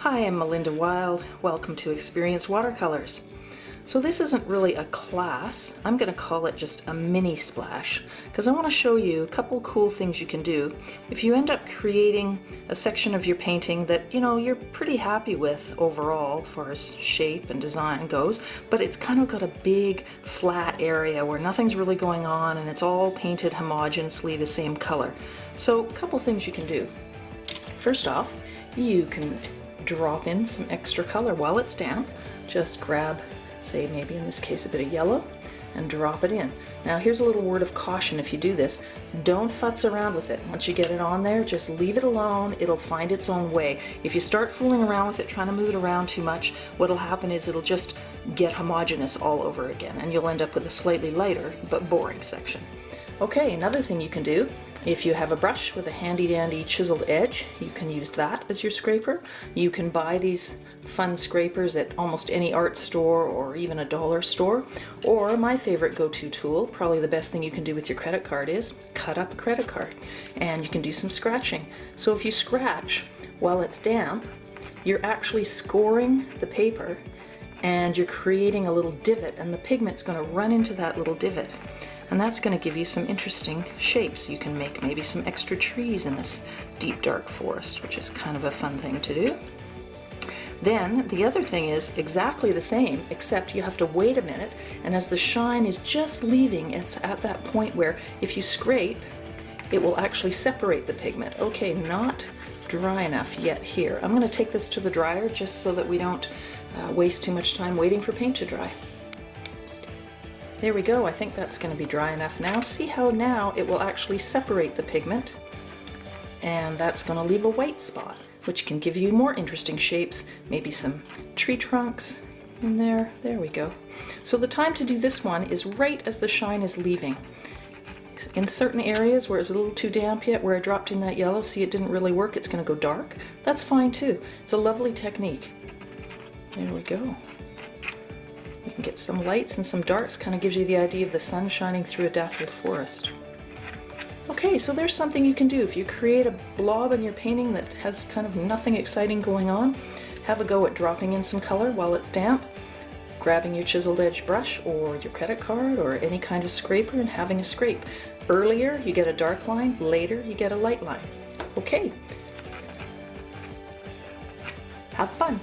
Hi, I'm Melinda Wild. Welcome to Experience Watercolors. So this isn't really a class. I'm going to call it just a mini splash because I want to show you a couple cool things you can do if you end up creating a section of your painting that you're pretty happy with overall as far as shape and design goes, but it's kind of got a big flat area where nothing's really going on and it's all painted homogeneously the same color. So a couple things you can do. First off, you can drop in some extra color while it's damp. Just grab, say maybe in this case a bit of yellow, and drop it in. Now here's a little word of caution if you do this. Don't futz around with it. Once you get it on there, just leave it alone. It'll find its own way. If you start fooling around with it, trying to move it around too much, what'll happen is it'll just get homogeneous all over again, and you'll end up with a slightly lighter but boring section. Okay, another thing you can do, if you have a brush with a handy dandy chiseled edge, you can use that as your scraper. You can buy these fun scrapers at almost any art store or even a dollar store. Or my favorite go-to tool, probably the best thing you can do with your credit card, is cut up a credit card. And you can do some scratching. So if you scratch while it's damp, you're actually scoring the paper and you're creating a little divot, and the pigment's going to run into that little divot. And that's going to give you some interesting shapes. You can make maybe some extra trees in this deep dark forest, which is kind of a fun thing to do. Then the other thing is exactly the same, except you have to wait a minute, and as the shine is just leaving, it's at that point where if you scrape, it will actually separate the pigment. Okay, not dry enough yet here. I'm going to take this to the dryer just so that we don't waste too much time waiting for paint to dry. There we go, I think that's going to be dry enough now. See how now it will actually separate the pigment, and that's going to leave a white spot, which can give you more interesting shapes, maybe some tree trunks in there. There we go. So the time to do this one is right as the shine is leaving. In certain areas where it's a little too damp yet, where I dropped in that yellow, see it didn't really work, it's going to go dark. That's fine too. It's a lovely technique. There we go. You can get some lights and some darks, kind of gives you the idea of the sun shining through a dappled forest. Okay, so there's something you can do. If you create a blob in your painting that has kind of nothing exciting going on, have a go at dropping in some color while it's damp, grabbing your chiseled edge brush or your credit card or any kind of scraper and having a scrape. Earlier you get a dark line, later you get a light line. Okay, have fun.